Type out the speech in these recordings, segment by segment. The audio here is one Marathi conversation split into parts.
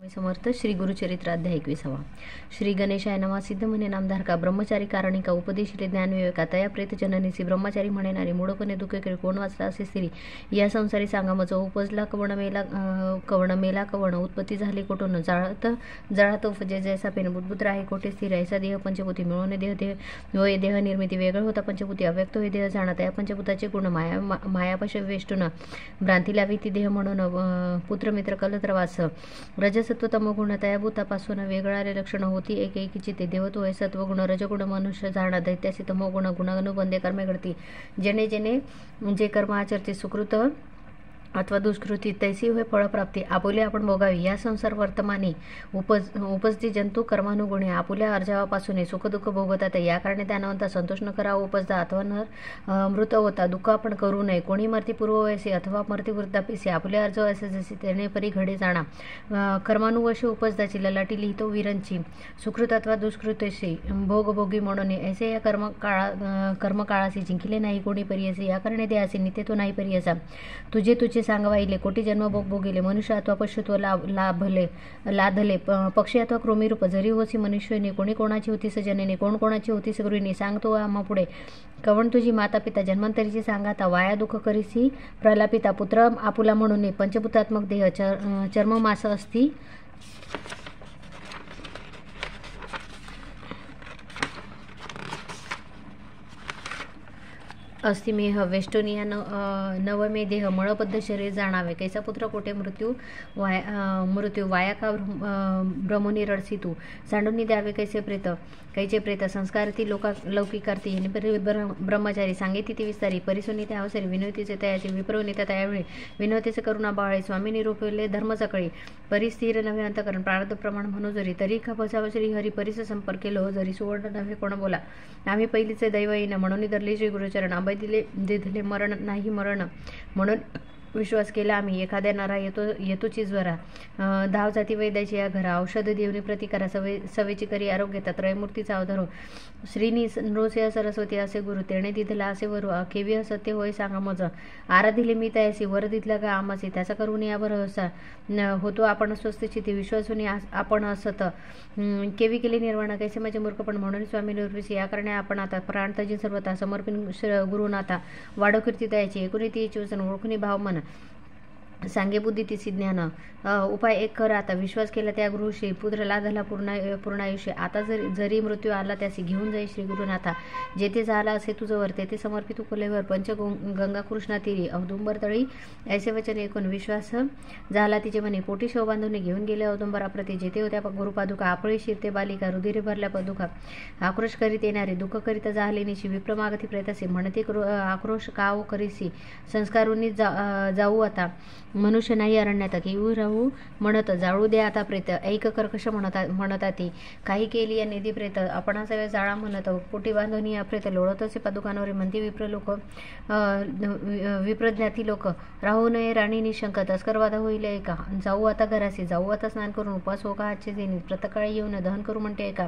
समर्थ श्री गुरुचरित्र अध्याय 21. श्री गणेशाय नमः. सिद्ध म्हणे नामधारका ब्रह्मचारी कारणिका उपदेशिले ज्ञानविवेका तया प्रेत जननीसी ब्रह्मचारी म्हणेनारी मूढपणे दुःख केले कोण वाचला असे स्त्री या संसारी सांगामच उपजला कवण मेला कवण उत्पत्ती झाली कोठून जळात उपजे जैसा पेन बुद्बुद्ध आहे कोठे स्थिर ऐसा देह पंचभूती मिळवणे देह निर्मिती वेगळं होता पंचभूती अव्यक्त होई देह जाणा तया पंचभूताचे गुण मायापाश वेष्टून भ्रांती लावी ती देह म्हणून पुत्रमित्र कलत्रवास रजसत्व तमगुण तयाभूतापासून वेगळारे लक्षण होती एकेकीची ते देवत्व आहे सत्वगुण रजगुण मनुष्य जाणा दैत्यासी तमोगुण गुणानुबंधे कर्मे घडती जेणे जेणे जे कर्म आचरते सुकृत अथवा दुष्कृती तैसी होय फळप्राप्ती आपुले आपण भोगावी या संसार वर्तमानी उपजती जंतू कर्मानुगुणे आपुल्या अर्जावापासून सुखदुःख भोगतात या कारणे त्यानंतर संतोष न करावा उपजता अथवा नर मृत होता दुःख आपण करू नये कोणी मरती पूर्ववयसी अथवा मरती वृद्धापीसी आपुल्या अर्ज असे जसे त्याने परी घडे जाणा कर्मानुवशी उपजताची ललाटी लिहितो वीरांची सुकृत अथवा दुष्कृतेशी भोगभोगी म्हणून ऐसे या कर्मकाळाशी जिंकले नाही कोणी परियसी या कारणे ते असे नित्य तो नाही परियसा तुझे सांगवाईले कोटी जन्म भोगभोगिले मनुष्य अथवा पशुत्व लाधले पक्षी अथवा कृमीरूप जरी होसी मनुष्यने कोणी कोणाची होतीस जनने कोण कोणाची होतीस गृहिणी सांगतो आम्हा पुढे कवण तुझी माता पिता जन्मांतरीची सांगाता वाया दुःख करीसी प्रलापिता पुत्र आपुला म्हणून पंचभूतात्मक देह चर्ममास असती अस्थिमेह वेष्टोनिया नवमे देह मळबद्ध शरीर जाणावे कैसा पुत्र कोठे मृत्यू वाया का भ्रमोनी रडसितू सांडूनी द्यावे कैचे प्रेत संस्कारती लौकिकार्थी ब्रह्मचारी सांगिती ती विस्तारी परिसोनी त्या अवसरी विनोतीचे तयाची विप्रवनिता त्यावेळी विनोतीचे करुणा बाळे स्वामी निरूपले धर्मचकळी परिस्थिर नव्हे अंतकरण प्रारब्ध प्रमाण म्हणू जरी तरी का बसाव श्री हरी परिस संपर्क केलो जरी सुवर्ण नव्हे कोण बोला आम्ही पहिलीचे दैव येईन म्हणून धरली श्री गुरुचरण दिधले मरण नाही मरण म्हणून विश्वास केला आम्ही एखाद्या नरा येतोची ज्वरा धाव जाती वैद्याची या घरा औषध देवनी प्रतिकारा सवेची करी आरोग्यता त्रयमूर्तीचा अवधारो श्रीनी नृसिंह सरस्वती असे गुरु तेणे दिधला असे वरू केवी असत्य होय सांगा मज आराधिले मी तयासी वर दिधला का आमासी त्याचा करून या भरोसा होतो आपण स्वस्तिची ती विश्वासून आपण असत केवी केली निर्वाणा कैसे माझे मूर्खपण म्हणून स्वामी निर्विसी या कारणे आपण आता प्राणताजी सर्वता समर्पिन गुरुनाथा वाढो कीर्ती तयाची एकूणी ती चिवसन ओळखुनी भाव मन सांगे बुद्धी तिसी ज्ञान उपाय एक कर आता विश्वास केला त्या गुरुशी पुत्र लाधला पूर्णायुष्य आता जरी मृत्यू आला त्यासी घेऊन जाई श्री गुरुनाथा जेथे झाला असे तुझं वर तेथे समर्पित कुलेवर पंच गंगा कृष्णा तिरी औदुंबर तळी ऐसे वचन ऐकून विश्वास झाला तिचे म्हणे पोटी शव बांधून घेऊन गेले औदुंबराप्रती जेथे होत्या गुरुपादुका आपळी शिरते बालिका रुधिरे भरल्या पदुका आक्रोश करीत येणारे दुःख करीत झाले निशी विप्रमागती प्रयतसे म्हणते आक्रोश काव करीसी संस्कारूंनी जाऊ आता मनुष्य नाही अरण्यात येऊ राहू म्हणत जाळू दे आता प्रेत ऐक कर्कश म्हणता ती काही केली या निधी प्रेत आपण सगळे जाळा म्हणत पोटी बांधून या प्रेत लोळत असे पादुकांवर म्हणते विप्र लोक विप्रज्ञाती लोक राहू नये राणी निशंक तस्करवादा होईल ऐका जाऊ आता घरासी जाऊ आता स्नान करून उपास हो का आजचे देणी प्रतकाळी येऊन दहन करू म्हणते ऐका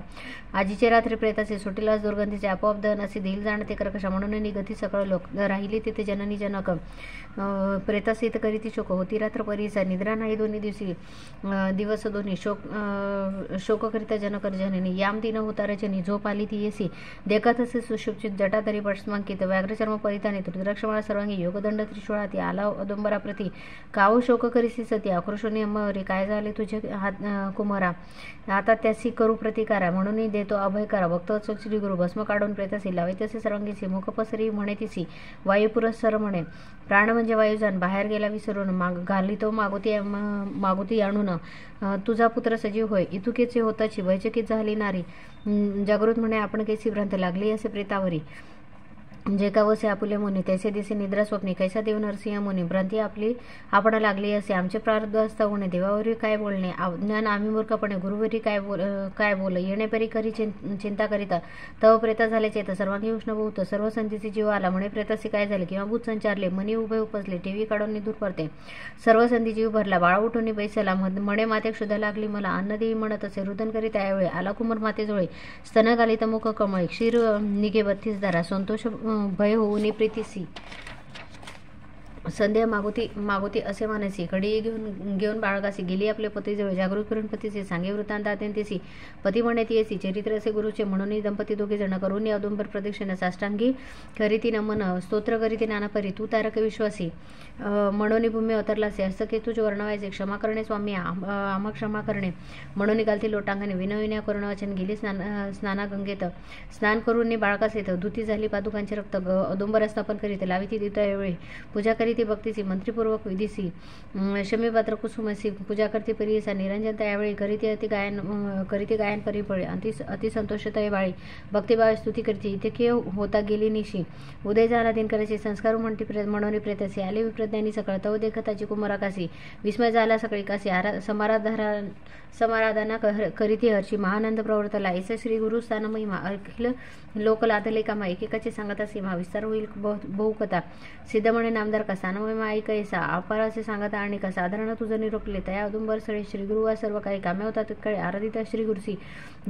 आजीचे रात्री प्रेताचे सुटीलाच दुर्गंधीचे आपोआप दहन असे देईल जाणते कर्कशा म्हणून निगती सकळ लोक राहिले तिथे जननी जनक प्रेतासित करीती शोक होती रात्र परिसा निद्रा नाही दोन्ही दिवशी दिवस दोन्ही शोककरिता जनकर जननी याम दिन होता रचनी झोप आली ती येसी देखत असे सुशुप्त जटाधरी पश्मांकित व्याघ्रचर्म परिधाने रुद्राक्षमाळा सर्वांगी योगदंड त्रिशूळा ती आला औदुंबराप्रती काव शोक करीसी सती आक्रोशोनी अम्मावरी काय झाले तुझे हात कुमारा आता त्यासी करू प्रतिकारा म्हणून देतो अभय करा भक्त श्री गुरु भस्म काढून प्रेतासी लावे तसे सर्वांगीसी मुखपसरी म्हणे तिसी वायुपुरस्सर म्हणे प्राण म्हणजे वायुजान बाहेर गेला विसरून घालितो मागुती आणून तुझा पुत्र सजीव होय इतुकेचे होताची वैचकित झाली नारी जागृत म्हणे आपण कैसी भ्रांत लागली असे प्रेतावरी जे का वसे आपुले मुनी तैसे दिसे निद्रा स्वप्नी कैसा देव नरसिंह मुनी भ्रांती आपली आपण लागली असे आमचे प्रारब्ध असता होणे देवावरी काय बोलणे ज्ञान आम्ही मूर्खपणे गुरुवरी काय बोल येणेपरी करी चिंता करिता तव प्रेता झाले चेत सर्वांगी उष्ण बहुत सर्व संधीचे जीव आला म्हणे प्रेतासी काय झाले किंवा भूत संचारले मनी उभे उपसले टीव्ही काढून दूर पडते सर्व संधी जीव भरला बाळा उठून बैसला म्हणे माते क्षुधा लागली मला अन्नदेवी म्हणत असे रुदन करीत त्यावेळी आला कुमार मातेजवळे स्तन घाली तर मुख कमळे क्षीर निघे 32 दारा संतोष भय होऊनी प्रीतीसी संध्या मागोती असे मानसी घडी घेऊन बाळगासी गेली आपले पतीजवळ जागृत करून पतीचे सांगे वृत्तांत अत्यंतीसी पती म्हणत येसी चरित्र असे गुरुचे म्हणून दंपती दोघे जण करून औदुंबर प्रदक्षिणा साष्टांगी करीती नमन स्तोत्र करीती नानापरी तू तारक विश्वासी म्हणून भूमी अवतरलासे हस्तके तुझे वर्णवायचे क्षमा करणे स्वामी आम्हा क्षमा करणे म्हणून घालती लोटांगणे विनविन्या करुण वचन गेली स्नाना गंगेत स्नान करून बाळकास येत धुती झाली पादुकांचे रक्त औदुंबर स्थापन करीत लाविती दिवता यावेळी पूजा करीती भक्तीची मंत्रीपूर्वक विधीसी शमीपात्र कुसुमसी पूजा करते परियसा निरंजनता यावेळी करीती गायन परिफळे अतिसंतोषता बाळी भक्तिभाव स्तुती करते इथे के होता गेली निशी उदय झाला दिन करायचे संस्कार म्हणती म्हणून प्रेतसी आले विप्रज्ञानी सकळ तव देखताची कुमाराकाशी विस्मय झाला सकाळी काशी समाराधना करीती हर्षी महानंद प्रवर्तला ऐसा श्री गुरु स्थान महिमा अखिल लोक लादले कामा एकेकाचे सांगता सीमा विस्तार होईल बहुकथा सिद्ध म्हणे नामदार का स्थानमहिमा ऐक ऐसा अपार असे सांगता आणि का साधारण तुझं निरोपले तया औदुंबर सळे श्री गुरु वा सर्व काही कामे होता तत्काळी आराधिता श्री गुरुसी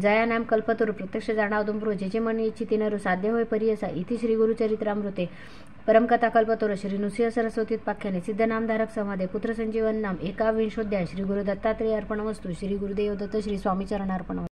जया नाम कल्पतरू प्रत्यक्ष जाणा औदुंबर जेचे मन इच्छिती नरू साध्य होय परियसा इति श्री गुरुचरित्रामृते परमकथा कल्पतरू श्री नृसिंह सरस्वतीत पाख्याने सिद्ध नामधारक समाधे पुत्र संजीवन नाम 1 विंशोध्याय श्री गुरु दत्तात्रेय अर्पणमस्तु श्री गुरुदेव दत्त श्री स्वामी चरण अर्पण